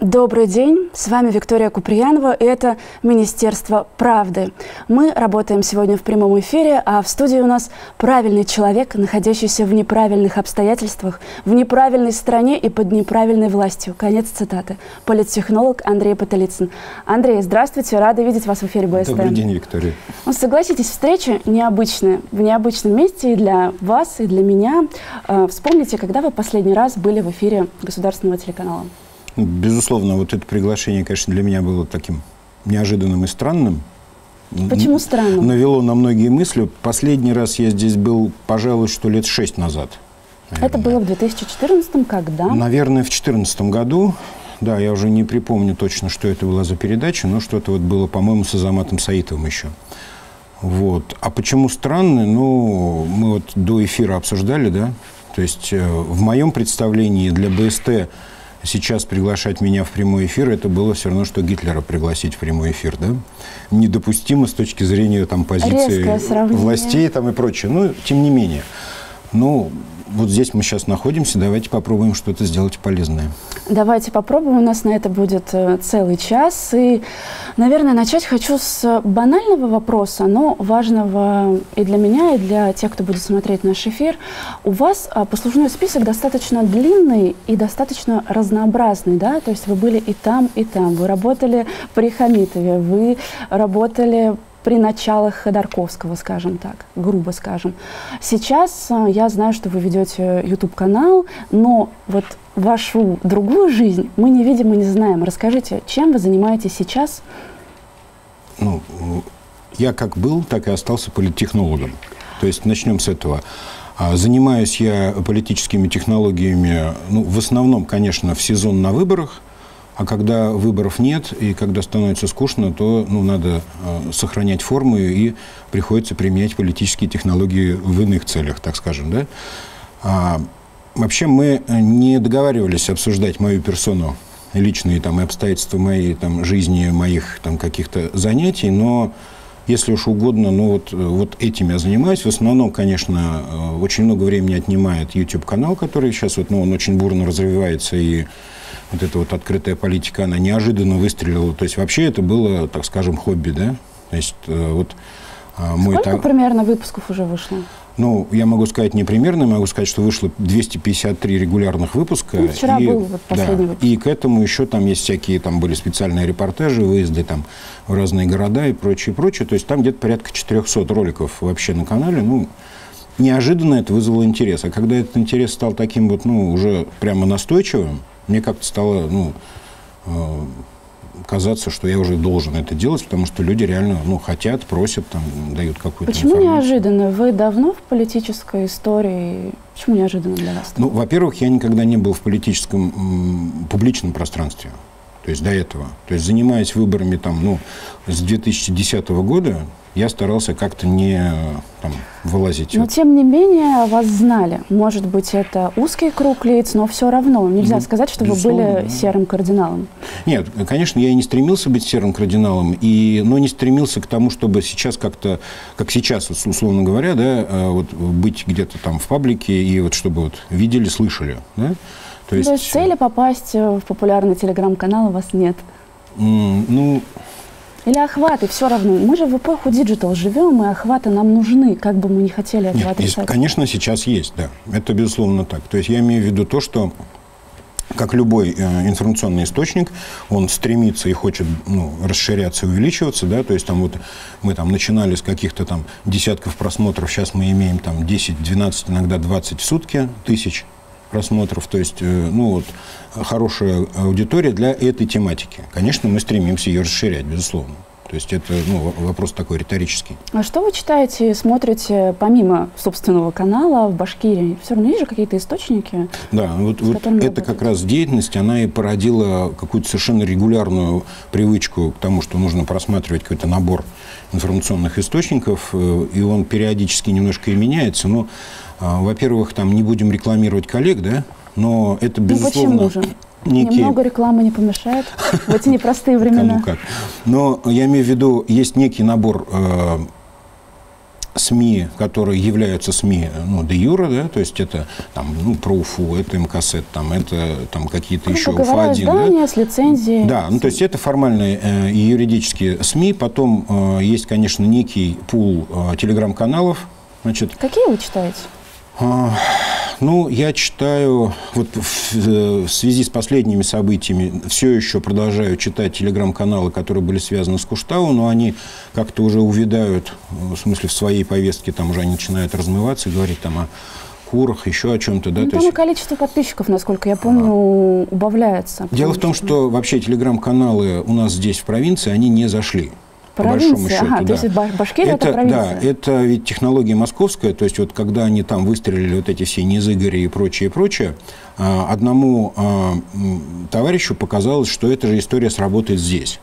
Добрый день, с вами Виктория Куприянова, и это Министерство правды. Мы работаем сегодня в прямом эфире, а в студии у нас правильный человек, находящийся в неправильных обстоятельствах, в неправильной стране и под неправильной властью. Конец цитаты. Политтехнолог Андрей Потылицын. Андрей, здравствуйте, рада видеть вас в эфире БСТ. Добрый день, Виктория. Ну, согласитесь, встреча необычная, в необычном месте и для вас, и для меня. Вспомните, когда вы последний раз были в эфире государственного телеканала? Безусловно, вот это приглашение, конечно, для меня было таким неожиданным и странным. Почему странным? Навело на многие мысли. Последний раз я здесь был, пожалуй, что лет 6 назад. Наверное. Это было в 2014-м, когда? Наверное, в 2014 году. Да, я уже не припомню точно, что это была за передача, но что-то вот было, по-моему, с Азаматом Саитовым еще. Вот. А почему странный? Ну, мы вот до эфира обсуждали, да? То есть в моем представлении для БСТ сейчас приглашать меня в прямой эфир, это было все равно, что Гитлера пригласить в прямой эфир, да? Недопустимо с точки зрения там, позиции властей там, и прочее. Но, тем не менее. Ну, вот здесь мы сейчас находимся, давайте попробуем что-то сделать полезное. Давайте попробуем, у нас на это будет целый час. И, наверное, начать хочу с банального вопроса, но важного и для меня, и для тех, кто будет смотреть наш эфир. У вас послужной список достаточно длинный и достаточно разнообразный, да? То есть вы были и там, и там. Вы работали при Хамитове, вы работали при началах Ходорковского, скажем так, грубо скажем. Сейчас я знаю, что вы ведете YouTube-канал, но вот вашу другую жизнь мы не видим и не знаем. Расскажите, чем вы занимаетесь сейчас? Ну, я как был, так и остался политтехнологом. То есть начнем с этого. Занимаюсь я политическими технологиями, ну, в основном, конечно, в сезон на выборах. А когда выборов нет и когда становится скучно, то надо сохранять форму и приходится применять политические технологии в иных целях, так скажем. Да? Вообще мы не договаривались обсуждать мою персону, личные там, обстоятельства моей там, жизни, моих там, каких-то занятий, но если уж угодно, вот этим я занимаюсь. В основном, конечно, очень много времени отнимает YouTube-канал, который сейчас вот, он очень бурно развивается, и вот эта вот открытая политика, она неожиданно выстрелила. То есть вообще это было, так скажем, хобби, да? То есть вот Сколько примерно выпусков уже вышло? Ну, я могу сказать не примерно, могу сказать, что вышло 253 регулярных выпуска. Ну, вчера был вот последний выпуск. И к этому еще там есть всякие, там были специальные репортажи, выезды там в разные города и прочее, прочее. То есть там где-то порядка 400 роликов вообще на канале. Ну, неожиданно это вызвало интерес. А когда этот интерес стал таким вот, уже прямо настойчивым, мне как-то стало, казаться, что я уже должен это делать, потому что люди реально, хотят, просят, там, дают какую-то информацию. Почему неожиданно? Вы давно в политической истории? Почему неожиданно для вас? Ну, во-первых, я никогда не был в политическом, публичном пространстве. То есть до этого. То есть занимаясь выборами там, с 2010 года, я старался как-то не вылазить. Но, тем не менее, вас знали. Может быть, это узкий круг лиц, но все равно. Нельзя сказать, что вы были серым кардиналом. Нет, конечно, я и не стремился быть серым кардиналом, но не стремился к тому, чтобы сейчас как-то, как сейчас, условно говоря, да, вот быть где-то там в паблике, и вот чтобы вот видели, слышали. Да? То есть цели попасть в популярный телеграм-канал у вас нет? Или охваты, все равно. Мы же в эпоху диджитал живем, и охваты нам нужны, как бы мы ни хотели этого отрицать. Конечно, сейчас есть, да. Это безусловно так. То есть я имею в виду то, что, как любой информационный источник, он стремится и хочет расширяться, увеличиваться, да, то есть там вот мы там начинали с каких-то там десятков просмотров, сейчас мы имеем там 10, 12, иногда 20 в сутки тысяч просмотров, то есть, хорошая аудитория для этой тематики. Конечно, мы стремимся ее расширять, безусловно. То есть это вопрос такой риторический. А что вы читаете и смотрите помимо собственного канала в Башкирии? Все равно есть же какие-то источники? Да, вот это как раз деятельность, она и породила какую-то совершенно регулярную привычку к тому, что нужно просматривать какой-то набор информационных источников, и он периодически немножко и меняется, но во-первых, там не будем рекламировать коллег, да, но это безусловно. Почему же? Немного рекламы не помешает в эти непростые времена. Кому как. Но я имею в виду, есть некий набор СМИ, которые являются СМИ, ну, де юре, да, то есть это там, ну, про Уфу, это МКСЭД, там, это там какие-то еще Уфа-1. Издания, да? С лицензией. Да, ну, то есть это формальные и юридические СМИ. Потом есть, конечно, некий пул телеграм-каналов. Значит, какие вы читаете? Ну, я читаю, вот в связи с последними событиями, все еще продолжаю читать телеграм-каналы, которые были связаны с Куштау, но они как-то уже увядают, в смысле, в своей повестке, там уже они начинают размываться и говорить там о курах, еще о чем-то. Да? Ну, там и количество подписчиков, насколько я помню, убавляется. Дело в том, что вообще телеграм-каналы у нас здесь в провинции, они не зашли. По большому счету, ага, да. То есть Башкирия это провинция. Да, это ведь технология московская, то есть вот когда они там выстрелили вот эти все Низыгори и прочее, одному товарищу показалось, что эта же история сработает здесь,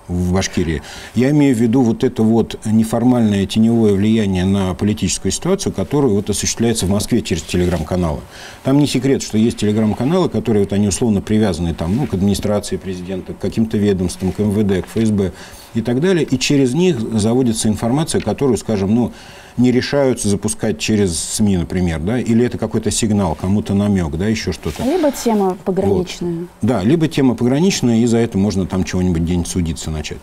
в Башкирии. Я имею в виду вот это вот неформальное теневое влияние на политическую ситуацию, которое вот осуществляется в Москве через телеграм-каналы. Там не секрет, что есть телеграм-каналы, которые вот они условно привязаны там, ну, к администрации президента, к каким-то ведомствам, к МВД, к ФСБ и так далее. И через них заводится информация, которую, скажем, ну, не решаются запускать через СМИ, например, да, или это какой-то сигнал, кому-то намек, да, еще что-то. Либо тема пограничная. Вот. Да, либо тема пограничная, и за это можно там чего-нибудь день судиться начать.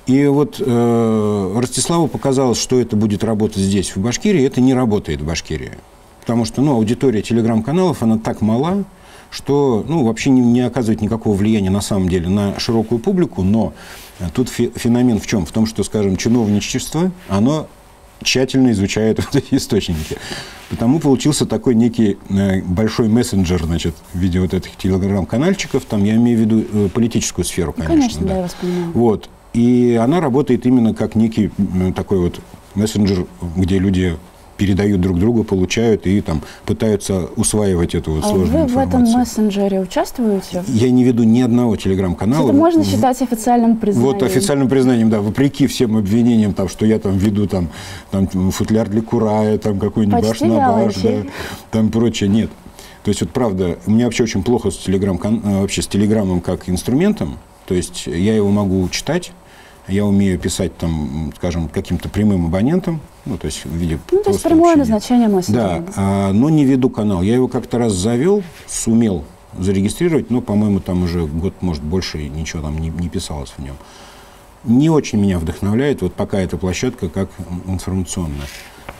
И вот Ростиславу показалось, что это будет работать здесь, в Башкирии. Это не работает в Башкирии. Потому что, ну, аудитория телеграм-каналов, она так мала, что, ну, вообще не оказывает никакого влияния на самом деле на широкую публику. Но тут феномен в чем? В том, что, скажем, чиновничество, оно тщательно изучает вот эти источники. Потому получился такой некий большой мессенджер, значит, в виде вот этих телеграм-канальчиков. Там я имею в виду политическую сферу, конечно. Конечно, да, я вас понимаю. Вот. И она работает именно как некий такой вот мессенджер, где люди передают друг другу, получают и там пытаются усваивать эту вот сложную информацию. Вы в этом мессенджере участвуете? Я не веду ни одного телеграм-канала. Это можно считать официальным признанием? Вот официальным признанием, да, вопреки всем обвинениям, там, что я там веду там футляр для Курая, там какой-нибудь баш на баш, да, там прочее. Нет. То есть вот правда, у меня вообще очень плохо с телеграммом как инструментом. То есть я его могу читать. Я умею писать, там, скажем, каким-то прямым абонентам, ну, то есть в виде... Ну, то есть прямое назначение мессенджера. Да, но не веду канал. Я его как-то раз завел, сумел зарегистрировать, но, по-моему, там уже год, может, больше ничего там не писалось в нем. Не очень меня вдохновляет вот пока эта площадка как информационная.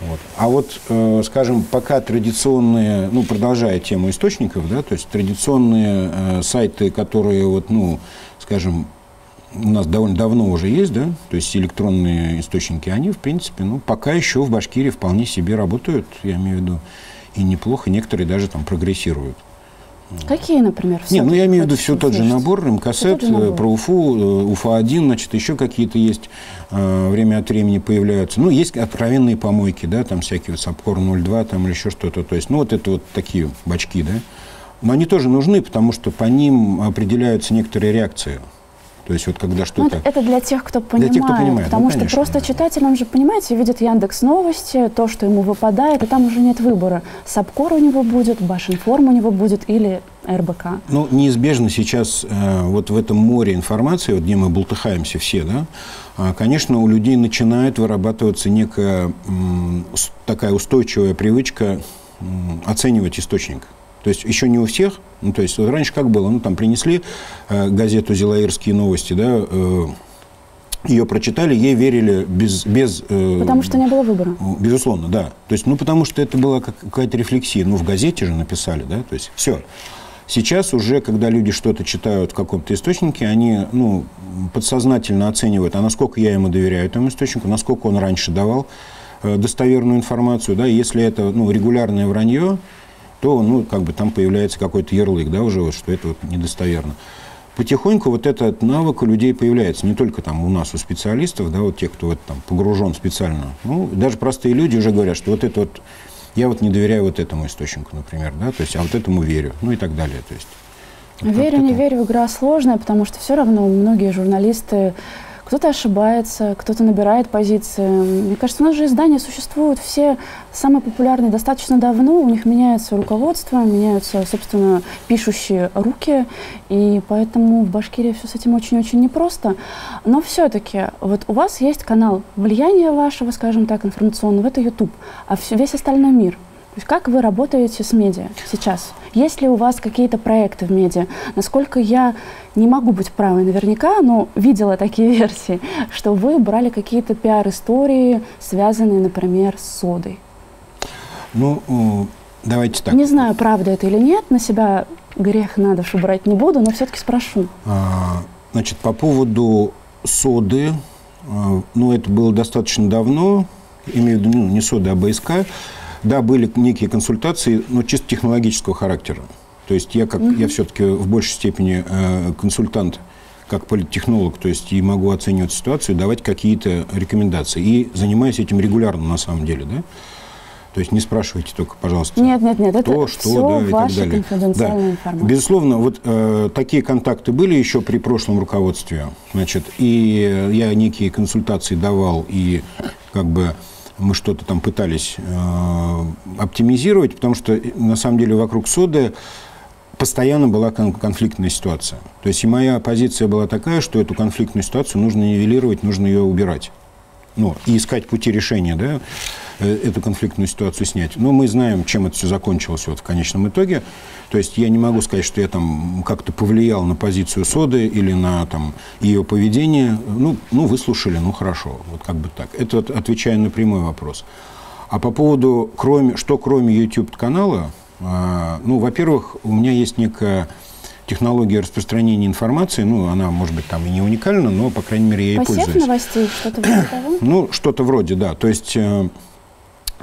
Вот. А вот, скажем, пока традиционные, ну, продолжая тему источников, да, то есть традиционные сайты, которые, вот, ну, скажем, у нас довольно давно уже есть, да, то есть электронные источники, они, в принципе, ну, пока еще в Башкирии вполне себе работают, я имею в виду, и неплохо, некоторые даже там прогрессируют. Какие, например? Нет, ну, я имею в виду все тот же набор, МКСЭД, про Уфу, Уфа-1, значит, еще какие-то есть, время от времени появляются. Ну, есть откровенные помойки, да, там всякие вот Сапкор-02, там или еще что-то, то есть, ну, вот это вот такие бачки, да. Но они тоже нужны, потому что по ним определяются некоторые реакции. То есть вот когда что-то... Это для тех, кто понимает, потому что просто читатель, он же, понимаете, видит Яндекс.Новости, то, что ему выпадает, и там уже нет выбора. Сапкор у него будет, Башинформ у него будет или РБК. Ну, неизбежно сейчас вот в этом море информации, вот где мы бултыхаемся все, да, конечно, у людей начинает вырабатываться некая такая устойчивая привычка оценивать источник. То есть еще не у всех, ну, то есть вот раньше как было, ну, там принесли газету «Зилаирские новости», да, ее прочитали, ей верили без... Потому что не было выбора. Безусловно, да. То есть, ну, потому что это была какая-то рефлексия, ну, в газете же написали, да, то есть все. Сейчас уже, когда люди что-то читают в каком-то источнике, они, ну, подсознательно оценивают, а насколько я ему доверяю этому источнику, насколько он раньше давал достоверную информацию, да, если это, ну, регулярное вранье, то, ну, как бы там появляется какой-то ярлык, да, уже, вот, что это вот недостоверно. Потихоньку вот этот навык у людей появляется, не только там у нас, у специалистов, да, вот тех, кто вот, там погружен специально. Ну, даже простые люди уже говорят, что вот это вот, я вот не доверяю вот этому источнику, например, да, то есть, а вот этому верю, ну и так далее, то есть. Вот верю, не верю, игра сложная, потому что все равно многие журналисты кто-то ошибается, кто-то набирает позиции. Мне кажется, у нас же издания существуют все самые популярные достаточно давно, у них меняется руководство, меняются, собственно, пишущие руки, и поэтому в Башкирии все с этим очень-очень непросто. Но все-таки вот у вас есть канал влияния вашего, скажем так, информационного, это YouTube, а весь остальной мир. То есть как вы работаете с медиа сейчас? Есть ли у вас какие-то проекты в медиа? Насколько я не могу быть правой наверняка, но видела такие версии, что вы брали какие-то пиар-истории, связанные, например, с содой. Ну, давайте так. Не знаю, правда это или нет, на себя грех на душу брать не буду, но все-таки спрошу. Значит, по поводу соды, ну, это было достаточно давно, имею в виду, ну, не сода, а БСК. Да, были некие консультации, но чисто технологического характера. То есть я все-таки в большей степени консультант, как политтехнолог, то есть и могу оценивать ситуацию, давать какие-то рекомендации. И занимаюсь этим регулярно на самом деле, да? То есть не спрашивайте только, пожалуйста, нет, кто, это что, все да, и ваша так далее. конфиденциальная информация. Безусловно, вот такие контакты были еще при прошлом руководстве, значит, и я некие консультации давал, и как бы мы что-то там пытались оптимизировать, потому что на самом деле вокруг соды постоянно была конфликтная ситуация. То есть и моя позиция была такая, что эту конфликтную ситуацию нужно нивелировать, нужно ее убирать. Ну, и искать пути решения, да, эту конфликтную ситуацию снять. Но мы знаем, чем это все закончилось вот в конечном итоге. То есть я не могу сказать, что я там как-то повлиял на позицию соды или на там, ее поведение. Ну, выслушали, ну, хорошо. Вот как бы так. Это отвечая на прямой вопрос. А по поводу, кроме YouTube-канала, ну, во-первых, у меня есть некая технология распространения информации, ну, она, может быть, там и не уникальна, но, по крайней мере, я ей пользуюсь. Посев новостей, что-то вроде того? Ну, что-то вроде, да. То есть,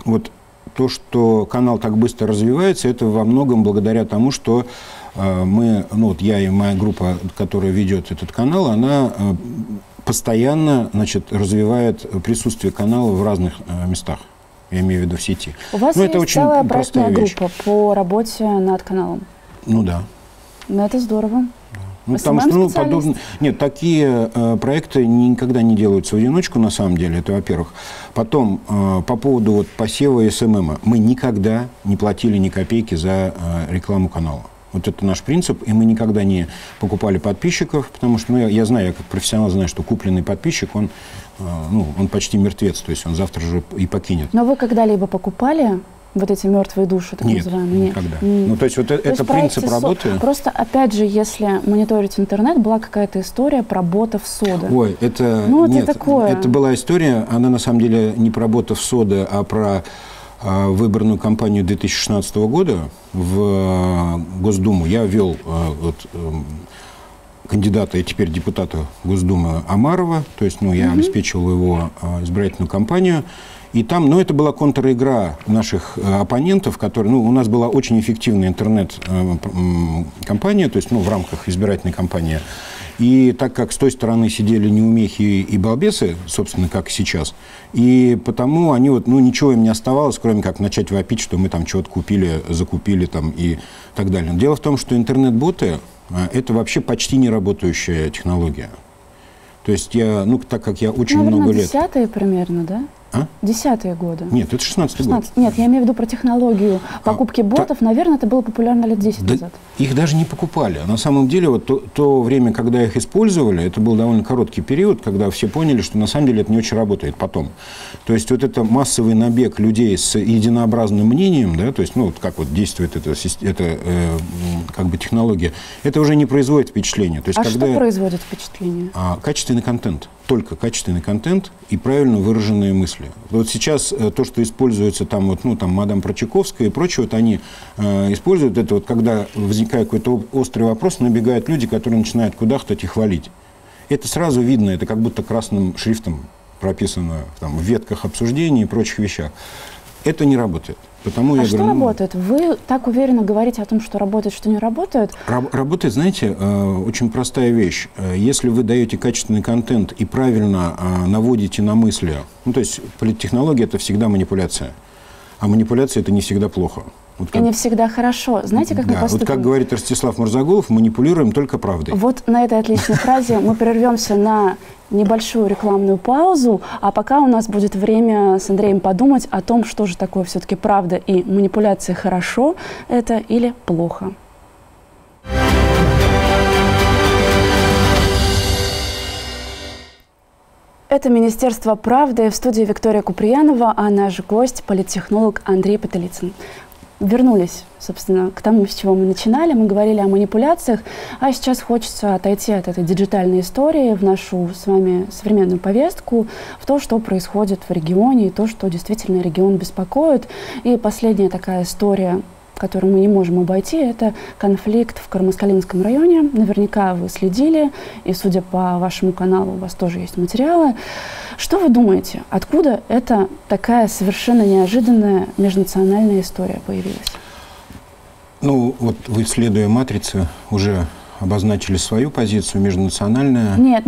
вот то, что канал так быстро развивается, это во многом благодаря тому, что мы, ну, вот я и моя группа, которая ведет этот канал, она постоянно, значит, развивает присутствие канала в разных местах. Я имею в виду в сети. У вас есть это целая проектная группа по работе над каналом? Ну, да. Ну, это здорово. Ну, потому что, нет, такие проекты никогда не делаются в одиночку, на самом деле, это во-первых. Потом, по поводу вот посева СММа, мы никогда не платили ни копейки за рекламу канала. Вот это наш принцип, и мы никогда не покупали подписчиков, потому что, ну, я знаю, я как профессионал знаю, что купленный подписчик, он почти мертвец, то есть он завтра же и покинет. Но вы когда-либо покупали вот эти мертвые души, так называемые? Нет, никогда. Ну, то есть вот это принцип работы. Просто, опять же, если мониторить интернет, была какая-то история про ботов соды. Ой, это... Ну, нет, это такое. Это была история, она на самом деле не про ботов соды, а про выборную кампанию 2016 года в Госдуму. Я вел кандидата и теперь депутата Госдумы Омарова, то есть, я обеспечивал его избирательную кампанию. И там, это была контр-игра наших оппонентов, которые, у нас была очень эффективная интернет-кампания, то есть, в рамках избирательной кампании. И так как с той стороны сидели неумехи и балбесы, собственно, как сейчас, и потому они ничего им не оставалось, кроме как начать вопить, что мы там чего-то купили, закупили там и так далее. Дело в том, что интернет-боты – это вообще почти не работающая технология. То есть я, так как я очень много лет… Наверное, 10-е примерно, да? 10-е годы. Нет, это 16-й год. Нет, я имею в виду про технологию покупки ботов. Наверное, это было популярно лет 10 назад. Их даже не покупали. На самом деле, то время, когда их использовали, это был довольно короткий период, когда все поняли, что на самом деле это не очень работает потом. То есть это массовый набег людей с единообразным мнением, да, то есть, как действует эта как бы технология, это уже не производит впечатления. То есть, что производит впечатление? Качественный контент. Только качественный контент и правильно выраженные мысли. Вот сейчас то, что используется там, мадам Прочаковская и прочее, они используют это, когда возникает какой-то острый вопрос, набегают люди, которые начинают кудахтать и хвалить. Это сразу видно, это как будто красным шрифтом прописано в ветках обсуждений и прочих вещах. Это не работает. Потому я что говорю, работает? Вы так уверенно говорите о том, что работает, что не работает? Работает, знаете, очень простая вещь. Если вы даете качественный контент и правильно наводите на мысли, то есть политтехнология – это всегда манипуляция. А манипуляция – это не всегда плохо. Вот как... И не всегда хорошо. Знаете, как мы поступим? Вот как говорит Ростислав Мурзагулов, манипулируем только правдой. Вот на этой отличной фразе мы прервемся на небольшую рекламную паузу, а пока у нас будет время с Андреем подумать о том, что же такое все-таки правда и манипуляции, хорошо это или плохо. Это Министерство правды. В студии Виктория Куприянова, а наш гость – политтехнолог Андрей Потылицын. Вернулись, собственно, к тому, с чего мы начинали. Мы говорили о манипуляциях, а сейчас хочется отойти от этой диджитальной истории в нашу с вами современную повестку, в то, что происходит в регионе, и то, что действительно регион беспокоит. И последняя такая история, которую мы не можем обойти, это конфликт в Кармаскалинском районе. Наверняка вы следили, и, судя по вашему каналу, у вас тоже есть материалы. Что вы думаете, откуда эта такая совершенно неожиданная межнациональная история появилась? Ну, вот вы, следуя матрице, уже обозначили свою позицию, межнациональная. Нет.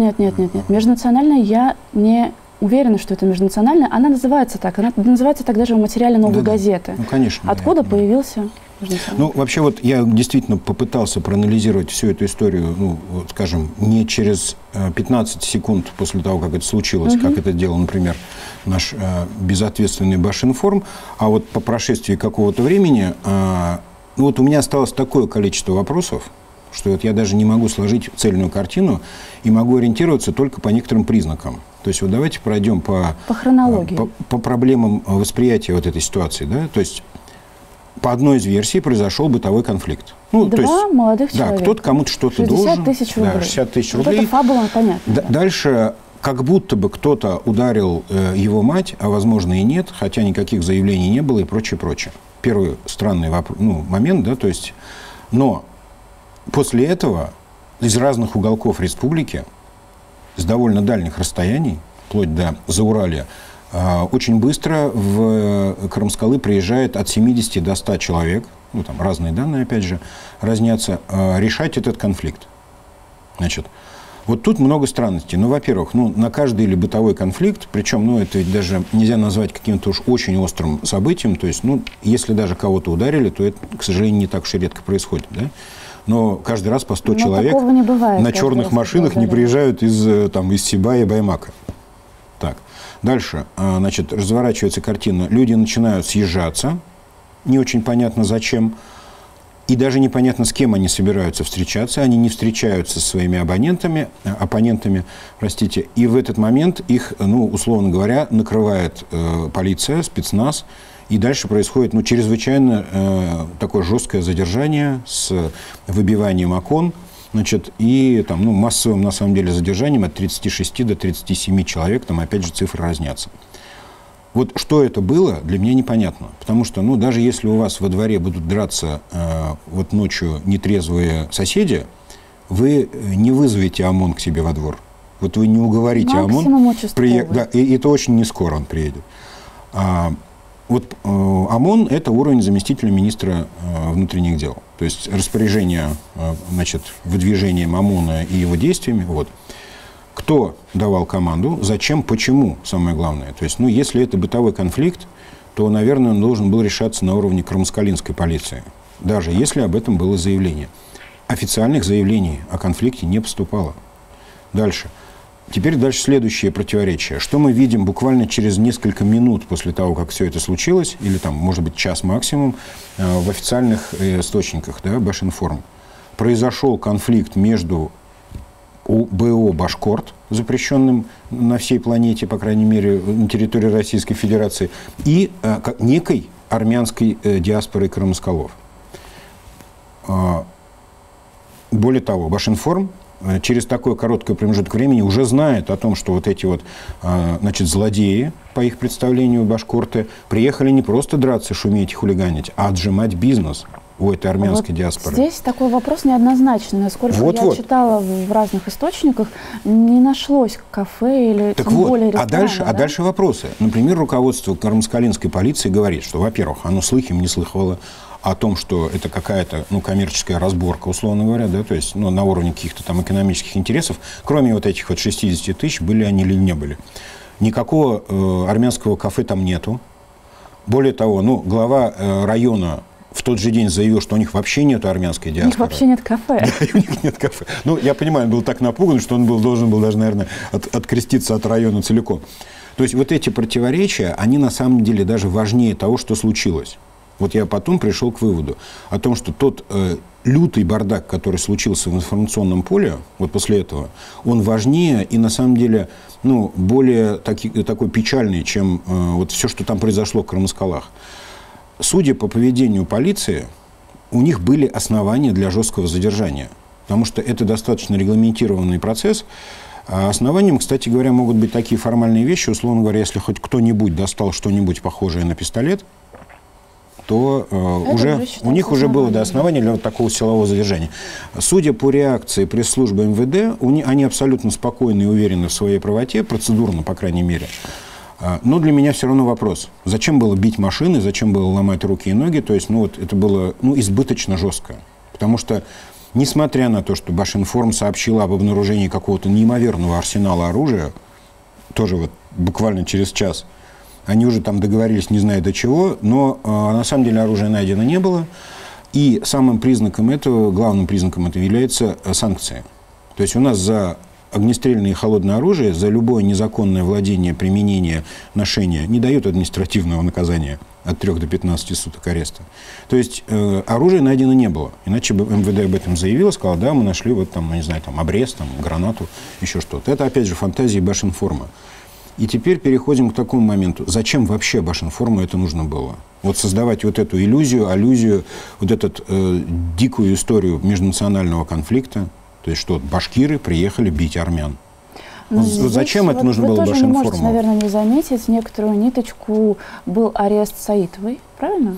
Межнациональная я не уверена, что это межнациональная. Она называется так. Она называется так даже в материале «Новой газеты». Ну, конечно. Откуда появился? Ну, вообще, вот я действительно попытался проанализировать всю эту историю, ну, вот, скажем, не через 15 секунд после того, как это случилось, как это делал, например, наш безответственный Башинформ, а вот по прошествии какого-то времени, ну, вот у меня осталось такое количество вопросов, что вот я даже не могу сложить цельную картину и могу ориентироваться только по некоторым признакам. То есть вот давайте пройдем по хронологии, по проблемам восприятия вот этой ситуации, да, то есть по одной из версий произошел бытовой конфликт. Ну, Два то есть, молодых человека. Да, кто-то кому-то что-то должен. 60 тысяч рублей. Да, 60 тысяч вот рублей. Это фабула, понятно. Дальше, как будто бы кто-то ударил его мать, а возможно и нет, хотя никаких заявлений не было и прочее, прочее. Первый странный момент, да, то есть, но после этого из разных уголков республики, с довольно дальних расстояний, вплоть до Зауралья, очень быстро в Крымскалы приезжает от 70 до 100 человек, ну, там разные данные, опять же, разнятся, решать этот конфликт. Значит, вот тут много странностей. Ну, во-первых, на каждый или бытовой конфликт, причем, это ведь даже нельзя назвать каким-то уж очень острым событием, то есть, если даже кого-то ударили, то это, к сожалению, не так уж и редко происходит, да? Но каждый раз по 100 человек не бывает, на черных машинах не приезжают из Сибая и Баймака. Так. Дальше, значит, разворачивается картина. Люди начинают съезжаться, не очень понятно зачем, и даже непонятно, с кем они собираются встречаться. Они не встречаются со своими оппонентами, и в этот момент их, условно говоря, накрывает полиция, спецназ, и дальше происходит чрезвычайно такое жесткое задержание с выбиванием окон, значит, и массовым, на самом деле, задержанием от 36 до 37 человек, там, опять же, цифры разнятся. Вот что это было, для меня непонятно. Потому что, даже если у вас во дворе будут драться вот ночью нетрезвые соседи, вы не вызовете ОМОН к себе во двор. Вот вы не уговорите ОМОН приехать. Да, и это очень не скоро он приедет. Вот ОМОН – это уровень заместителя министра внутренних дел. То есть распоряжение, значит, выдвижением ОМОНа и его действиями. Вот. Кто давал команду, зачем, почему, самое главное. То есть, если это бытовой конфликт, то, наверное, он должен был решаться на уровне Кармаскалинской полиции, даже если об этом было заявление. Официальных заявлений о конфликте не поступало. Дальше. Теперь дальше следующее противоречие. Что мы видим буквально через несколько минут после того, как все это случилось, или там, может быть, час максимум, в официальных источниках, да, Башинформ. Произошел конфликт между БО «Башкорт», запрещенным на всей планете, по крайней мере, на территории Российской Федерации, и некой армянской диаспорой крымскалов. Более того, Башинформ через такой короткий промежуток времени уже знает о том, что вот эти вот, значит, злодеи, по их представлению, башкорты, приехали не просто драться, шуметь и хулиганить, а отжимать бизнес у этой армянской диаспоры. Здесь такой вопрос неоднозначный. Насколько я читала в разных источниках, не нашлось кафе или так тем более ресторана. А дальше вопросы. Например, руководство Кармаскалинской полиции говорит, что, во-первых, оно слыхом не слыхало о том, что это какая-то коммерческая разборка, условно говоря, да, то есть на уровне каких-то там экономических интересов, кроме вот этих вот 60 тысяч, были они или не были. Никакого армянского кафе там нету. Более того, глава района в тот же день заявил, что у них вообще нет армянской диаспоры. У них вообще нет кафе. Да, у них нет кафе. Ну, я понимаю, он был так напуган, что он должен был даже, наверное, откреститься от района целиком. То есть вот эти противоречия, они на самом деле даже важнее того, что случилось. Вот я потом пришел к выводу о том, что тот лютый бардак, который случился в информационном поле, вот после этого, он важнее и на самом деле ну, более такой печальный, чем вот все, что там произошло в Кармаскалах. Судя по поведению полиции, у них были основания для жесткого задержания, потому что это достаточно регламентированный процесс. А основанием, кстати говоря, могут быть такие формальные вещи. Условно говоря, если хоть кто-нибудь достал что-нибудь похожее на пистолет, то у них уже было основание для вот такого силового задержания. Судя по реакции пресс-службы МВД, они абсолютно спокойны и уверены в своей правоте, процедурно, по крайней мере. Но для меня все равно вопрос, зачем было бить машины, зачем было ломать руки и ноги, то есть ну, вот это было ну, избыточно жестко. Потому что, несмотря на то, что Башинформ сообщила об обнаружении какого-то неимоверного арсенала оружия, тоже вот буквально через час, они уже там договорились не знаю до чего, но на самом деле оружия найдено не было. И самым признаком этого, главным признаком этого является санкции. То есть у нас за огнестрельное и холодное оружие, за любое незаконное владение, применение, ношение не дают административного наказания от 3 до 15 суток ареста. То есть оружия найдено не было. Иначе бы МВД об этом заявило, сказал, да, мы нашли вот там, ну, не знаю, там обрез, там, гранату, еще что-то. Это опять же фантазии Башинформа. И теперь переходим к такому моменту. Зачем вообще Башинформу это нужно было? Вот создавать вот эту иллюзию, аллюзию, вот эту дикую историю межнационального конфликта. То есть что башкиры приехали бить армян. Зачем это нужно было Башинформу? Вы тоже можете, наверное, не заметить некоторую ниточку. Был арест Саитовой, правильно?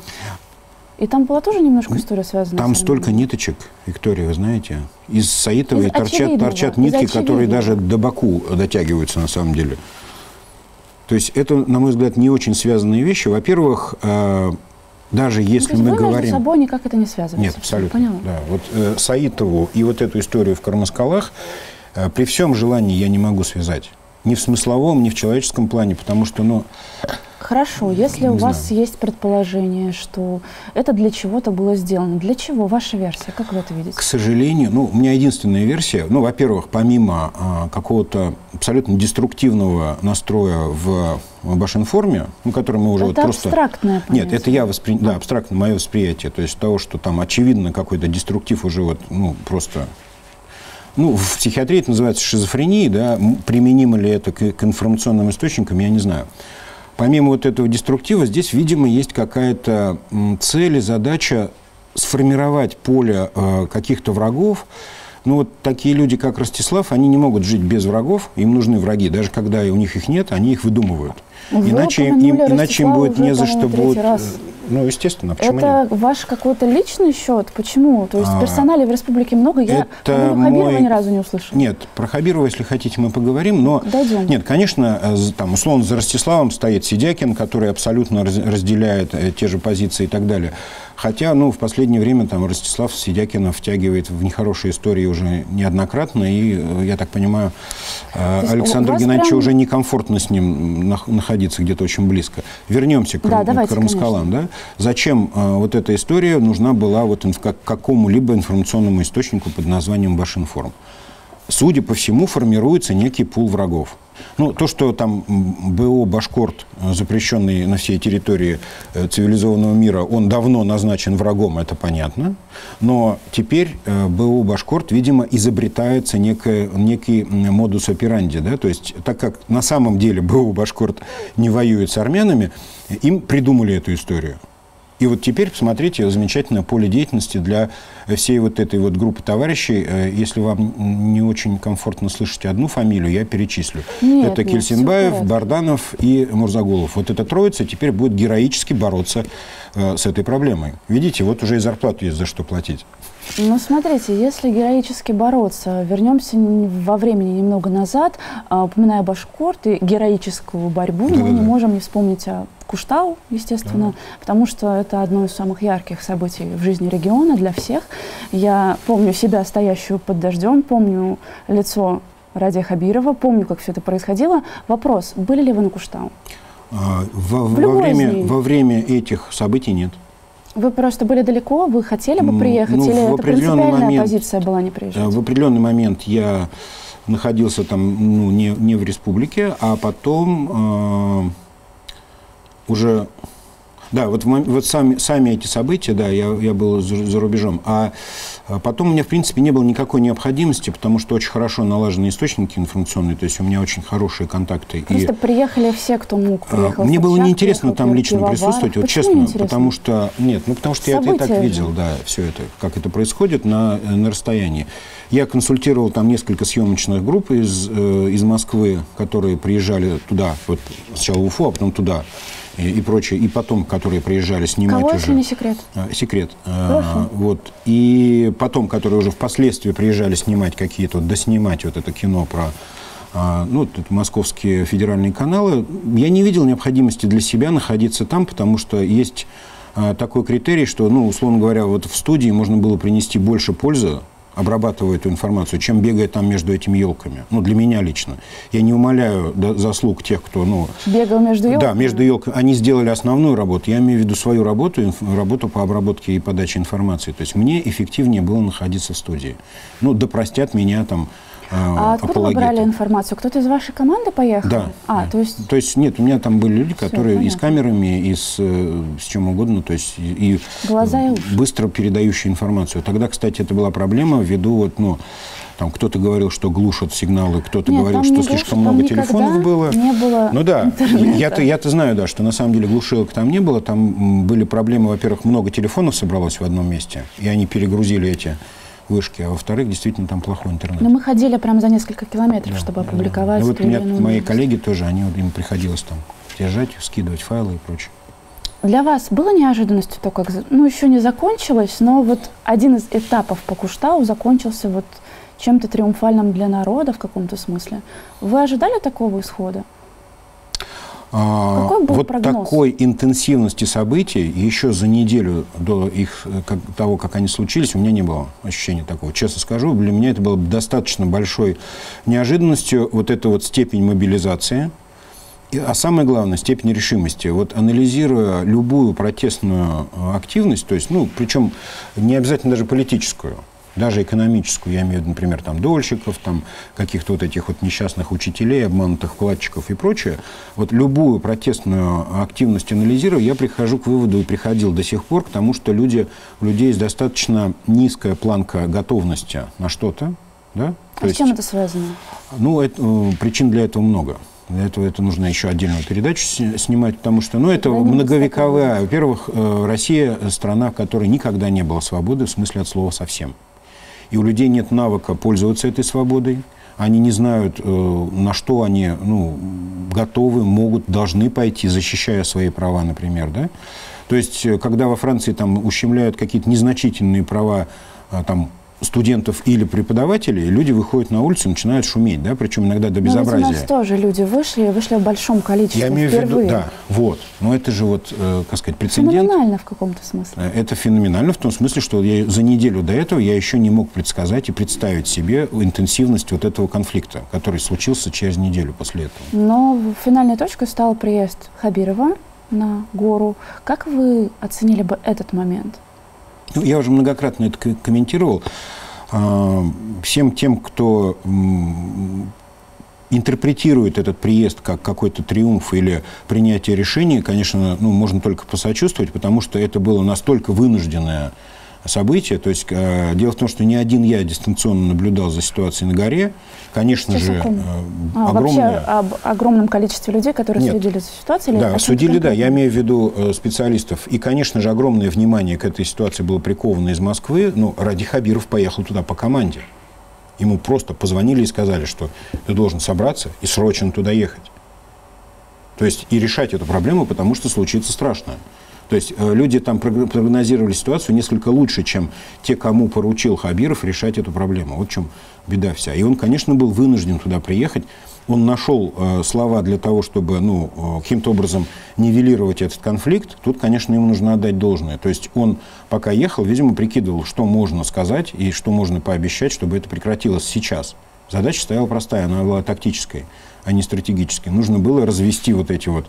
И там была тоже немножко история связана там с столько ниточек, Виктория, вы знаете. Из Саитовой торчат нитки, которые даже до Баку дотягиваются на самом деле. То есть это, на мой взгляд, не очень связанные вещи. Во-первых, даже если мы говорим... между собой никак это не связывается. Нет, абсолютно. Да. Вот Саитову и вот эту историю в Кармаскалах при всем желании я не могу связать. Ни в смысловом, ни в человеческом плане, потому что, ну... Хорошо, если у вас есть предположение, что это для чего-то было сделано, для чего? Ваша версия, как вы это видите? К сожалению, ну, у меня единственная версия, ну, во-первых, помимо какого-то абсолютно деструктивного настроя в Башинформе, ну, который мы уже это вот просто... абстрактное понятие. Нет, это я да, абстрактное мое восприятие, то есть того, что там очевидно какой-то деструктив уже вот, ну, просто... Ну, в психиатрии это называется шизофренией, да, применимо ли это к информационным источникам, я не знаю. Помимо вот этого деструктива, здесь, видимо, есть какая-то цель и задача сформировать поле каких-то врагов. Ну, вот такие люди, как Ростислав, они не могут жить без врагов, им нужны враги. Даже когда у них их нет, они их выдумывают. Иначе им будет не за что будет... Ну, естественно, почему это нет? Ваш какой-то личный счет? Почему? То есть персоналей в республике много, я про Хабирова ни разу не услышала. Нет, про Хабирова, если хотите, мы поговорим, но... Дойдем. Нет, конечно, там, условно, за Ростиславом стоит Сидякин, который абсолютно разделяет те же позиции и так далее. Хотя, ну, в последнее время там Ростислав Сидякина втягивает в нехорошие истории уже неоднократно, и, я так понимаю, Александру Геннадьевичу уже некомфортно с ним находиться где-то очень близко. Вернемся к Кармаскалам, да? Зачем вот эта история нужна была вот какому-либо информационному источнику под названием Башинформ? Судя по всему, формируется некий пул врагов. Ну, то, что там БО «Башкорт», запрещенный на всей территории цивилизованного мира, он давно назначен врагом, это понятно. Но теперь БО «Башкорт», видимо, изобретается некий модус операнди. Да? То есть, так как на самом деле БО «Башкорт» не воюет с армянами, им придумали эту историю. И вот теперь, посмотрите, замечательное поле деятельности для всей вот этой вот группы товарищей. Если вам не очень комфортно слышать одну фамилию, я перечислю. Это Кельсинбаев, Барданов и Мурзагулов. Вот эта троица теперь будет героически бороться с этой проблемой. Видите, вот уже и зарплату есть за что платить. Ну, смотрите, если героически бороться, вернемся во времени немного назад, упоминая Башкорт и героическую борьбу, мы не можем не вспомнить о Куштау, естественно, потому что это одно из самых ярких событий в жизни региона для всех. Я помню себя, стоящую под дождем, помню лицо Радия Хабирова, помню, как все это происходило. Вопрос, были ли вы на Куштау? Во время этих событий нет. Вы просто были далеко, вы хотели бы приехать, или это принципиальная позиция была не приезжать? В определенный момент я находился там не в республике, а потом уже... Да, вот сами эти события, да, я был за рубежом. А потом у меня, в принципе, не было никакой необходимости, потому что очень хорошо налажены источники информационные, то есть у меня очень хорошие контакты. Просто приехали все, кто мог, приехал. Мне было неинтересно там лично присутствовать, вот честно, потому что... Нет, потому что я это и так видел, да, все это, как это происходит на расстоянии. Я консультировал там несколько съемочных групп из Москвы, которые приезжали туда, вот сначала в Уфу, а потом туда. И прочее, и потом, которые приезжали снимать Кого, уже... если не секрет? Секрет. Вот. И потом, которые уже впоследствии приезжали снимать какие-то, доснимать вот это кино про... это московские федеральные каналы. Я не видел необходимости для себя находиться там, потому что есть такой критерий, что, условно говоря, вот в студии можно было принести больше пользы, обрабатывая эту информацию, чем бегая там между этими елками. Для меня лично. Я не умаляю заслуг тех, кто... Бегал между елками? Да, между елками. Они сделали основную работу. Я имею в виду свою работу, работу по обработке и подаче информации. То есть мне эффективнее было находиться в студии. Да простят меня там А откуда вы брали информацию? Кто-то из вашей команды поехал? Да. То есть нет, у меня там были люди, которые и с камерами, и с чем угодно, то есть и быстро передающие информацию. Тогда, кстати, это была проблема ввиду там кто-то говорил, что глушат сигналы, кто-то говорил, что слишком много телефонов было. Не было я-то знаю, что на самом деле глушилок там не было. Там были проблемы, во-первых, много телефонов собралось в одном месте, и они перегрузили эти вышки, а во-вторых, действительно, там плохой интернет. Но мы ходили прямо за несколько километров, чтобы опубликовать. Мои коллеги тоже, им приходилось там держать, скидывать файлы и прочее. Для вас было неожиданностью то, как, еще не закончилось, но вот один из этапов по Куштау закончился вот чем-то триумфальным для народа в каком-то смысле. Вы ожидали такого исхода? Какой был прогноз? Такой интенсивности событий еще за неделю до того, как они случились, у меня не было ощущения такого. Честно скажу, для меня это было достаточно большой неожиданностью, вот эта вот степень мобилизации, а самое главное, степень решимости. Вот анализируя любую протестную активность, то есть, причем не обязательно даже политическую, даже экономическую, я имею в виду, например, там, дольщиков, там, каких-то вот этих вот несчастных учителей, обманутых вкладчиков и прочее, вот любую протестную активность анализируя, я прихожу к выводу и приходил до сих пор к тому, что у людей есть достаточно низкая планка готовности на что-то. Да? А с чем это связано? Причин для этого много. Для этого это нужно еще отдельную передачу снимать, потому что это многовековая. Во-первых, Россия – страна, в которой никогда не было свободы, в смысле от слова совсем. И у людей нет навыка пользоваться этой свободой. Они не знают, на что они готовы, могут, должны пойти, защищая свои права, например. Да? То есть, когда во Франции там ущемляют какие-то незначительные права студентов или преподавателей, люди выходят на улицу и начинают шуметь, да, причем иногда до безобразия. Но у нас тоже люди вышли в большом количестве. Я имею в виду, да, вот. Но это же как сказать, прецедент. Феноменально в каком-то смысле. Это феноменально в том смысле, что за неделю до этого я еще не мог предсказать и представить себе интенсивность вот этого конфликта, который случился через неделю после этого. Но финальной точкой стал приезд Хабирова на гору. Как вы оценили бы этот момент? Я уже многократно это комментировал. Всем тем, кто интерпретирует этот приезд как какой-то триумф или принятие решения, конечно, можно только посочувствовать, потому что это было настолько вынужденное событие. То есть дело в том, что не один я дистанционно наблюдал за ситуацией на горе. Конечно же, вообще об огромном количестве людей, которые следили за ситуацией? Да, судили, да. Я имею в виду специалистов. И, конечно же, огромное внимание к этой ситуации было приковано из Москвы. Ради Хабиров поехал туда по команде. Ему просто позвонили и сказали, что ты должен собраться и срочно туда ехать. То есть и решать эту проблему, потому что случится страшное. То есть люди там прогнозировали ситуацию несколько лучше, чем те, кому поручил Хабиров решать эту проблему. Вот в чем беда вся. И он, конечно, был вынужден туда приехать. Он нашел слова для того, чтобы каким-то образом нивелировать этот конфликт. Тут, конечно, ему нужно отдать должное. То есть он, пока ехал, видимо, прикидывал, что можно сказать и что можно пообещать, чтобы это прекратилось сейчас. Задача стояла простая, она была тактической, а не стратегической. Нужно было развести вот эти вот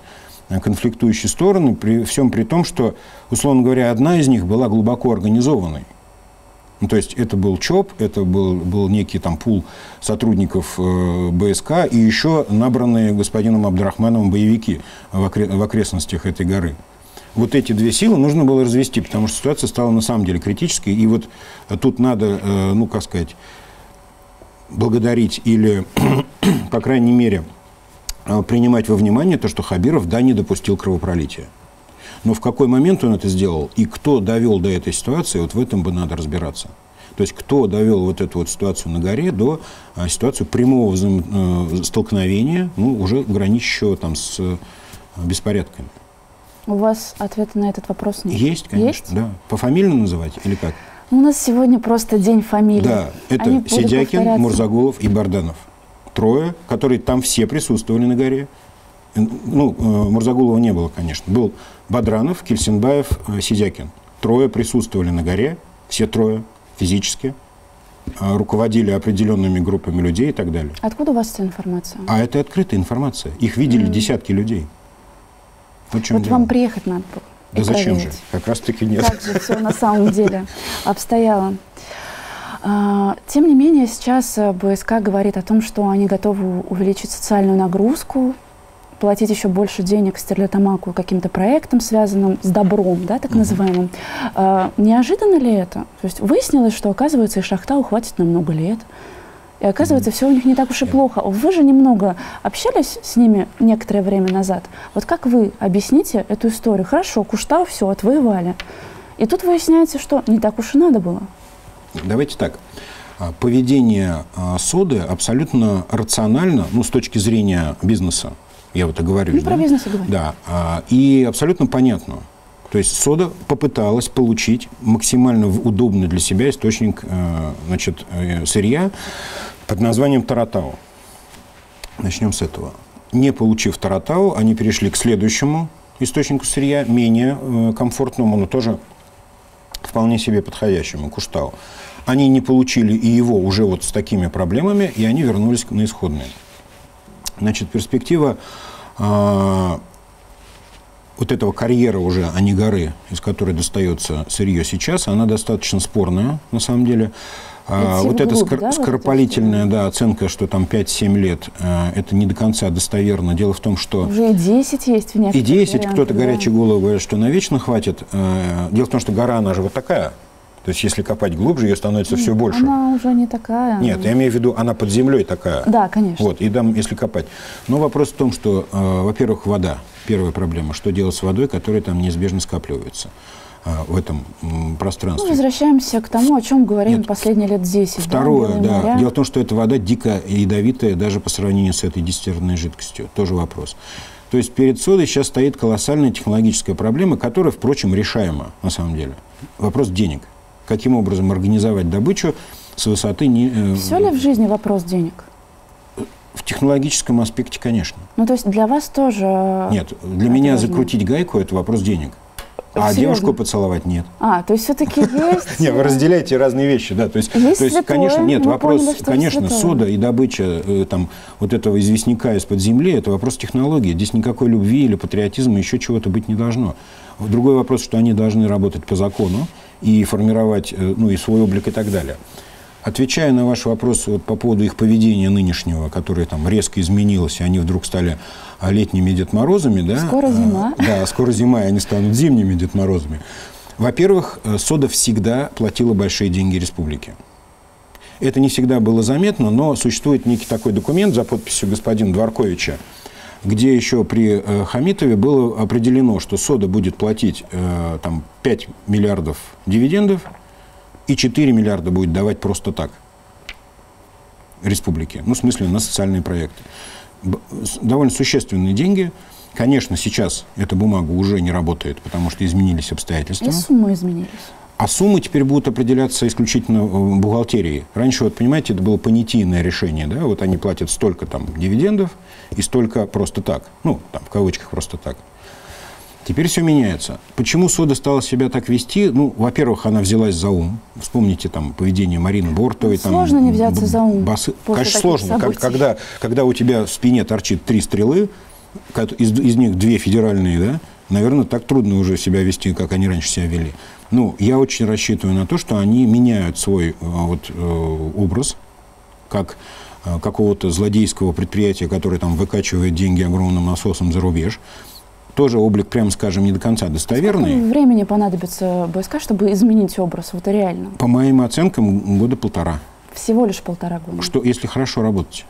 конфликтующие стороны, при всем при том, что, условно говоря, одна из них была глубоко организованной. Ну, то есть это был ЧОП, это был некий там пул сотрудников БСК и еще набранные господином Абдрахмановым боевики в окрестностях этой горы. Вот эти две силы нужно было развести, потому что ситуация стала на самом деле критической. И вот тут надо, ну, как сказать, благодарить или, по крайней мере, принимать во внимание то, что Хабиров, да, не допустил кровопролития. Но в какой момент он это сделал и кто довел до этой ситуации, вот в этом бы надо разбираться. То есть кто довел вот эту вот ситуацию на горе до ситуации прямого столкновения, ну, уже граничащего там с беспорядками. У вас ответа на этот вопрос нет? Есть, конечно, есть? Да. Пофамильно называть или как? У нас сегодня просто день фамилий. Да, это Сидякин, Мурзагулов и Барданов. Трое, которые там все присутствовали на горе. Ну, Мурзагулова не было, конечно. Был Бадранов, Кельсинбаев, Сидякин. Трое присутствовали на горе, все трое физически, руководили определенными группами людей и так далее. Откуда у вас эта информация? А это открытая информация. Их видели десятки людей. Вот вам приехать надо было. Да зачем же? Как раз таки нет. Как же все на самом деле обстояло. Тем не менее, сейчас БСК говорит о том, что они готовы увеличить социальную нагрузку, платить еще больше денег Стерлитамаку каким-то проектам, связанным с добром, да, так называемым. Неожиданно ли это? То есть выяснилось, что, оказывается, и Шахтау хватит на много лет. И оказывается, все у них не так уж и плохо. Вы же немного общались с ними некоторое время назад. Вот как вы объясните эту историю? Хорошо, Куштау все, отвоевали. И тут выясняется, что не так уж и надо было. Давайте так. Поведение соды абсолютно рационально, ну, с точки зрения бизнеса. Я вот оговорюсь. Ну, про бизнес и говорю. Да. И абсолютно понятно. То есть сода попыталась получить максимально удобный для себя источник, значит, сырья под названием Таратау. Начнем с этого. Не получив Таратау, они перешли к следующему источнику сырья, менее комфортному, но тоже вполне себе подходящему, Куштау. Они не получили и его уже вот с такими проблемами, и они вернулись на исходные. Значит, перспектива вот этого карьера уже, а не горы, из которой достается сырье сейчас, она достаточно спорная, на самом деле. Вот эта скоропалительная оценка, что там 5-7 лет, это не до конца достоверно. Дело в том, что... Уже и 10 есть в некоторых И 10, кто-то горячей головы говорит, что навечно хватит. Дело в том, что гора, она же вот такая. То есть, если копать глубже, ее становится все больше. Она уже не такая. Нет, я имею в виду, она под землей такая. Да, конечно. Вот, и там, если копать. Но вопрос в том, что, во-первых, вода. Первая проблема. Что делать с водой, которая там неизбежно скапливается в этом пространстве? Ну, возвращаемся к тому, о чем говорим последние лет 10. Второе, да. Дело в том, что эта вода дико ядовитая даже по сравнению с этой дистиллированной жидкостью. Тоже вопрос. То есть перед содой сейчас стоит колоссальная технологическая проблема, которая, впрочем, решаема на самом деле. Вопрос денег. Каким образом организовать добычу с высоты... Все ли в жизни вопрос денег? В технологическом аспекте, конечно. Ну, то есть для вас тоже... Нет, для меня закрутить гайку – это вопрос денег. А девушку поцеловать нет. То есть все-таки есть... Нет, вы разделяете разные вещи, да. То есть, конечно, нет, вопрос, конечно, сода и добыча там вот этого известняка из-под земли – это вопрос технологии. Здесь никакой любви или патриотизма, еще чего-то быть не должно. Другой вопрос, что они должны работать по закону и формировать, ну, и свой облик и так далее. Отвечая на ваш вопрос вот, по поводу их поведения нынешнего, которое там резко изменилось, и они вдруг стали летними Дед Морозами, да? Скоро зима. Да, скоро зима, и они станут зимними Дед Морозами. Во-первых, сода всегда платила большие деньги республике. Это не всегда было заметно, но существует некий такой документ за подписью господина Дворковича, где еще при Хамитове было определено, что сода будет платить там, 5 миллиардов дивидендов, и 4 миллиарда будет давать просто так республике. Ну, в смысле, на социальные проекты. Довольно существенные деньги. Конечно, сейчас эта бумага уже не работает, потому что изменились обстоятельства. И суммы изменились. А суммы теперь будут определяться исключительно бухгалтерией. Раньше, вот, понимаете, это было понятийное решение. Да? Вот они платят столько там дивидендов и столько просто так. Ну, там, в кавычках просто так. Теперь все меняется. Почему сода стала себя так вести? Ну, во-первых, она взялась за ум. Вспомните там поведение Марины Бортовой. Сложно не взяться за ум. Конечно, сложно. Когда у тебя в спине торчит 3 стрелы, из них 2 федеральные, да, наверное, так трудно уже себя вести, как они раньше себя вели. Ну, я очень рассчитываю на то, что они меняют свой образ, как какого-то злодейского предприятия, которое там выкачивает деньги огромным насосом за рубеж. Тоже облик, прямо скажем, не до конца достоверный. Сколько времени понадобится БСК, чтобы изменить образ? Вот реально. По моим оценкам, 1.5 года. Всего лишь 1,5 года. Что, если хорошо работать.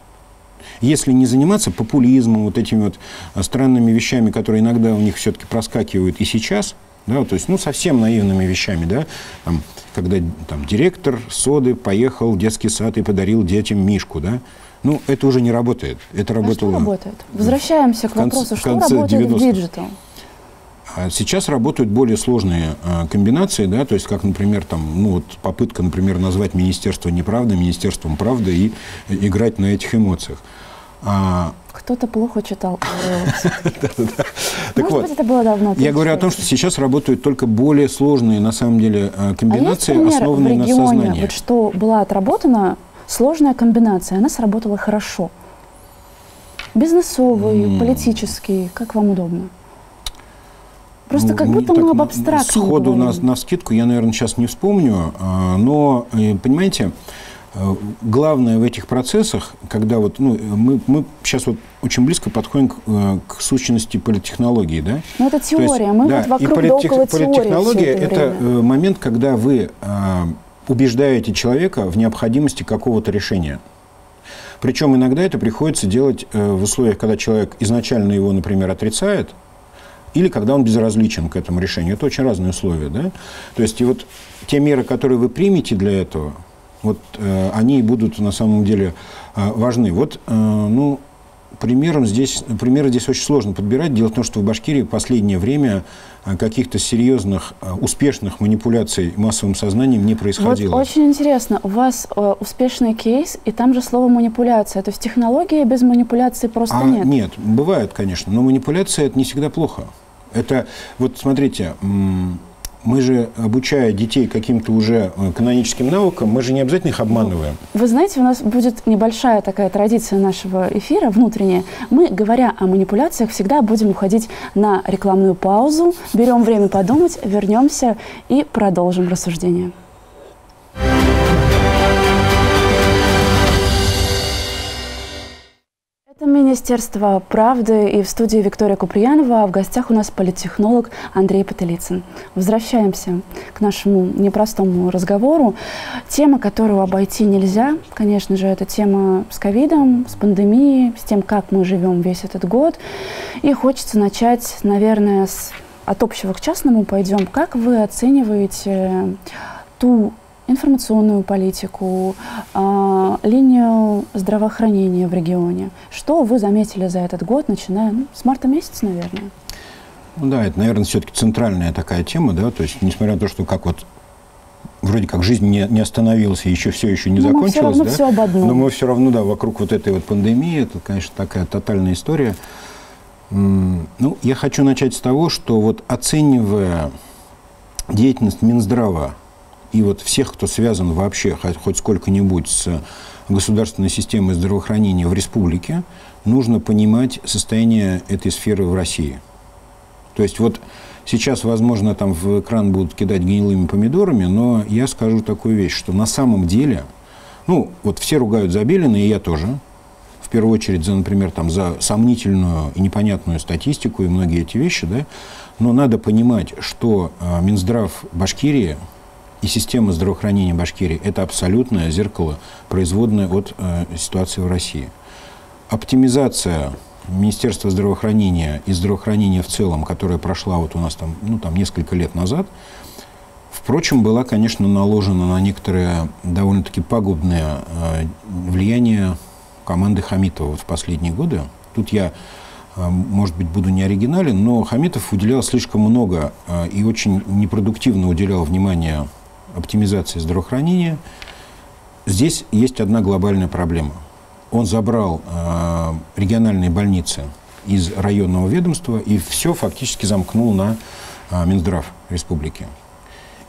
Если не заниматься популизмом, вот этими вот странными вещами, которые иногда у них все-таки проскакивают и сейчас, да, то есть, ну, совсем наивными вещами, да, там, когда там, директор соды поехал в детский сад и подарил детям мишку, да, ну, это уже не работает. Это работало... Что работает? Возвращаемся к вопросу, что работает в диджитал? Сейчас работают более сложные комбинации, да, то есть, как, например, там, ну, вот попытка, например, назвать министерство неправды министерством правды и играть на этих эмоциях. Кто-то плохо читал. Может быть, это было давно. Я говорю о том, что сейчас работают только более сложные, на самом деле, комбинации, основанные на сознании. Вот что была отработана сложная комбинация, она сработала хорошо. Бизнесовый, политический, как вам удобно? Просто как будто мы об абстрактном сходу навскидку я, наверное, сейчас не вспомню, но, понимаете, главное в этих процессах, когда вот, ну, мы сейчас вот очень близко подходим к сущности политтехнологии, да? Ну, это теория, есть, мы да, вот вокруг да около теории. Политтехнология – это момент, когда вы убеждаете человека в необходимости какого-то решения. Причем иногда это приходится делать в условиях, когда человек изначально его, например, отрицает, или когда он безразличен к этому решению. Это очень разные условия, да? То есть, и вот те меры, которые вы примете для этого, вот они будут на самом деле важны. Вот, ну, примеры здесь очень сложно подбирать. Дело в том, что в Башкирии в последнее время каких-то серьезных, успешных манипуляций массовым сознанием не происходило. Вот очень интересно. У вас успешный кейс, и там же слово манипуляция. То есть технологии без манипуляции просто нет? Нет, бывают, конечно. Но манипуляция – это не всегда плохо. Это, вот смотрите, мы же, обучая детей каким-то уже каноническим навыкам, мы же не обязательно их обманываем. Вы знаете, у нас будет небольшая такая традиция нашего эфира, внутренняя. Мы, говоря о манипуляциях, всегда будем уходить на рекламную паузу, берем время подумать, вернемся и продолжим рассуждение. Это Министерство правды, и в студии Виктория Куприянова, а в гостях у нас политтехнолог Андрей Потылицын. Возвращаемся к нашему непростому разговору. Тема, которую обойти нельзя, конечно же, это тема с ковидом, с пандемией, с тем, как мы живем весь этот год. И хочется начать, наверное, от общего к частному пойдем. Как вы оцениваете ту информационную политику, линию здравоохранения в регионе? Что вы заметили за этот год, начиная с марта месяца, наверное? Ну да, это, наверное, все-таки центральная такая тема, да, то есть, несмотря на то, что как вот вроде как жизнь не остановилась и все еще не закончилась, да, все об одном. Но мы все равно, да, вокруг вот этой вот пандемии, это, конечно, такая тотальная история. Ну, я хочу начать с того, что вот оценивая деятельность Минздрава и вот всех, кто связан вообще хоть сколько-нибудь с государственной системой здравоохранения в республике, нужно понимать состояние этой сферы в России. То есть вот сейчас, возможно, там в экран будут кидать гнилыми помидорами, но я скажу такую вещь, что на самом деле, ну, вот все ругают Забелина, и я тоже, в первую очередь, например, там, за сомнительную и непонятную статистику и многие эти вещи, да, но надо понимать, что Минздрав Башкирии и система здравоохранения Башкирии – это абсолютное зеркало, производное от ситуации в России. Оптимизация Министерства здравоохранения и здравоохранения в целом, которая прошла вот у нас там, ну, там несколько лет назад, впрочем, была, конечно, наложена на некоторые довольно-таки пагубные влияния команды Хамитова в последние годы. Тут я, может быть, буду не оригинален, но Хамитов уделял слишком много и очень непродуктивно уделял внимание оптимизации здравоохранения. Здесь есть одна глобальная проблема. Он забрал региональные больницы из районного ведомства и все фактически замкнул на Минздрав республики.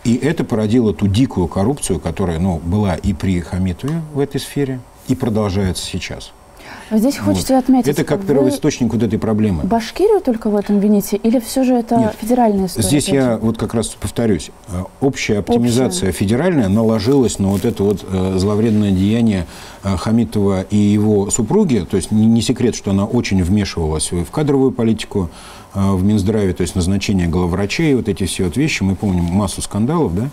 И это породило ту дикую коррупцию, которая, ну, была и при Хамитове в этой сфере, и продолжается сейчас. Здесь хочется отметить, это как первоисточник вот этой проблемы. Башкирию только в этом вините, или все же это Нет, федеральная история? Здесь я вот как раз повторюсь. Общая оптимизация федеральная наложилась на вот это вот зловредное деяние Хамитова и его супруги. То есть не секрет, что она очень вмешивалась в кадровую политику в Минздраве, то есть назначение главврачей, вот эти все вот вещи. Мы помним массу скандалов, да?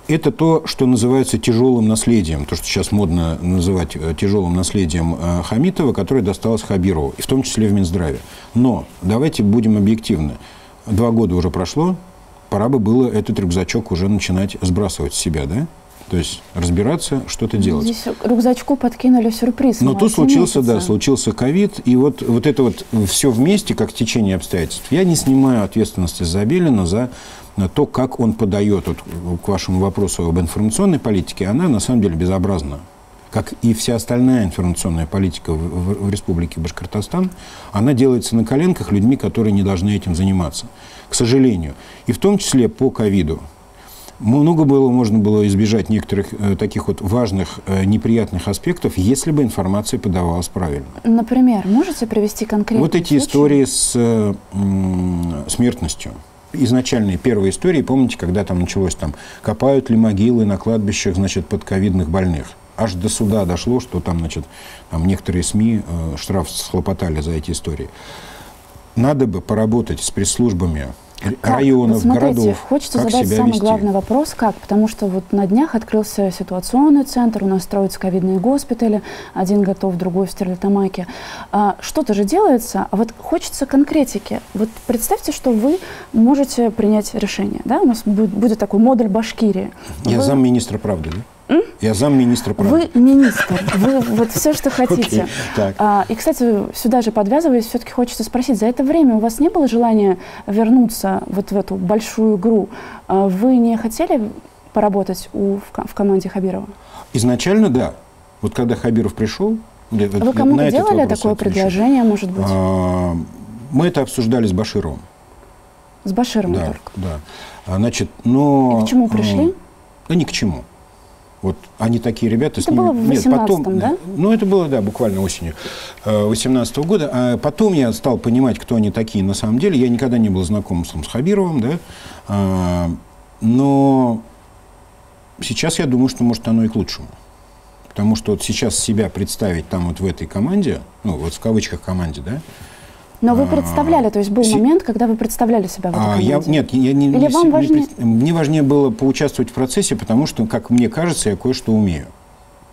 Это то, что называется тяжелым наследием, то, что сейчас модно называть тяжелым наследием Хамитова, которое досталось Хабирову, и в том числе в Минздраве. Но давайте будем объективны. 2 года уже прошло, пора бы было этот рюкзачок уже начинать сбрасывать с себя, да? То есть разбираться, что-то делать. Здесь рюкзачку подкинули сюрприз. Но тут случился ковид, и вот это вот все вместе, как течение обстоятельств. Я не снимаю ответственности за Забелина за то, как он подает, вот, к вашему вопросу об информационной политике, она на самом деле безобразна. Как и вся остальная информационная политика в Республике Башкортостан, она делается на коленках людьми, которые не должны этим заниматься. К сожалению. И в том числе по ковиду. Можно было избежать некоторых таких вот важных, неприятных аспектов, если бы информация подавалась правильно. Например, можете привести конкретные Вот эти истории с смертностью. Изначальные первые истории, помните, когда там началось, копают ли могилы на кладбищах, значит, под ковидных больных. Аж до суда дошло, что там, значит, некоторые СМИ штраф схлопотали за эти истории. Надо бы поработать с пресс-службами районов, городов. Хочется задать самый главный вопрос, как? Потому что вот на днях открылся ситуационный центр, у нас строятся ковидные госпитали, один готов, другой в Стерлитамаке. Что-то же делается, а вот хочется конкретики. Вот представьте, что вы можете принять решение, да? У нас будет такой модуль Башкирии. Я замминистра правды, да? Я замминистра правды. Вы министр, вы вот все, что хотите. И, кстати, сюда же подвязываясь, все-таки хочется спросить, за это время у вас не было желания вернуться вот в эту большую игру? Вы не хотели поработать в команде Хабирова? Изначально, да. Вот когда Хабиров пришел... Вы кому-то делали такое предложение, может быть? Мы это обсуждали с Башировым. С Башировым только? Да. Значит, но... И к чему пришли? Да ни к чему. Вот они такие ребята... Это было в 18-м, да? Ну, это было, да, буквально осенью 18-го года. А потом я стал понимать, кто они такие на самом деле. Я никогда не был знаком с Хабировым, да. Но сейчас я думаю, что, может, оно и к лучшему. Потому что вот сейчас себя представить там вот в этой команде, ну, вот в кавычках команде, да. Но вы представляли, то есть был момент, когда вы представляли себя в этой команде? Мне важнее было поучаствовать в процессе, потому что, как мне кажется, я кое-что умею.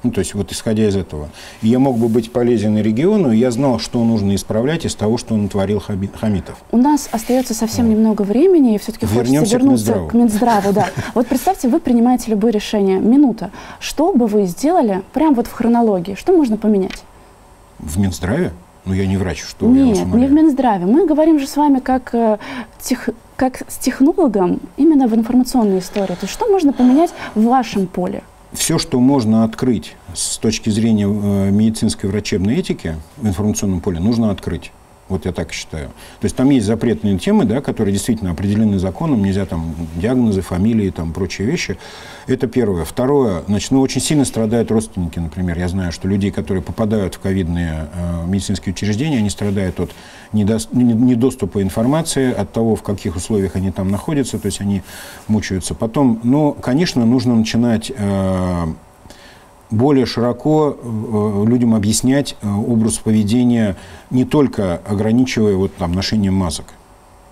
Ну, то есть, вот исходя из этого. И я мог бы быть полезен региону, и я знал, что нужно исправлять из того, что натворил Хамитов. У нас остается совсем немного времени, и все-таки хочется вернуться к Минздраву. Да. Вот представьте, вы принимаете любые решения. Минута. Что бы вы сделали, прямо вот в хронологии, что можно поменять? В Минздраве? Ну, я не врач, что Нет, не в Минздраве. Мы говорим же с вами как с технологом именно в информационной истории. То есть что можно поменять в вашем поле? Все, что можно открыть с точки зрения медицинской врачебной этики в информационном поле, нужно открыть. Вот я так считаю. То есть там есть запретные темы, да, которые действительно определены законом, нельзя там диагнозы, фамилии, там прочие вещи. Это первое. Второе, значит, очень сильно страдают родственники, например. Я знаю, что людей, которые попадают в ковидные медицинские учреждения, они страдают от недоступа информации, от того, в каких условиях они там находятся, то есть они мучаются. Потом, конечно, нужно начинать более широко людям объяснять образ поведения, не только ограничивая ношением масок.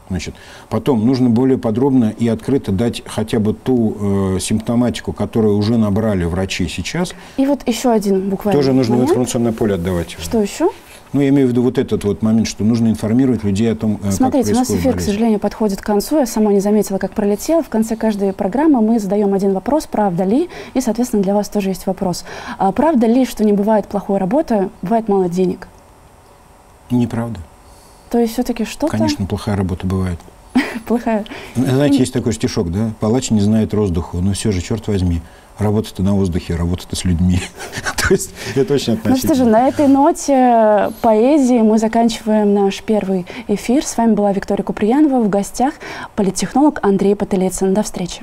Значит, потом нужно более подробно и открыто дать хотя бы ту симптоматику, которую уже набрали врачи сейчас. И вот еще один буквально тоже нужно в информационное поле отдавать. Что еще? Ну, я имею в виду вот этот момент, что нужно информировать людей о том, как происходит болезнь. Смотрите, у нас эфир, к сожалению, подходит к концу. Я сама не заметила, как пролетел. В конце каждой программы мы задаем один вопрос, правда ли? И, соответственно, для вас тоже есть вопрос. Правда ли, что не бывает плохой работы, бывает мало денег? Неправда. То есть все-таки что-то... Конечно, плохая работа бывает. Плохая. Знаете, есть такой стишок, да? Палач не знает воздуху, но все же, черт возьми, работа-то на воздухе, работа-то с людьми. То есть это очень относительно. Ну что же, на этой ноте поэзии мы заканчиваем наш первый эфир. С вами была Виктория Куприянова. В гостях политтехнолог Андрей Потылицын. До встречи.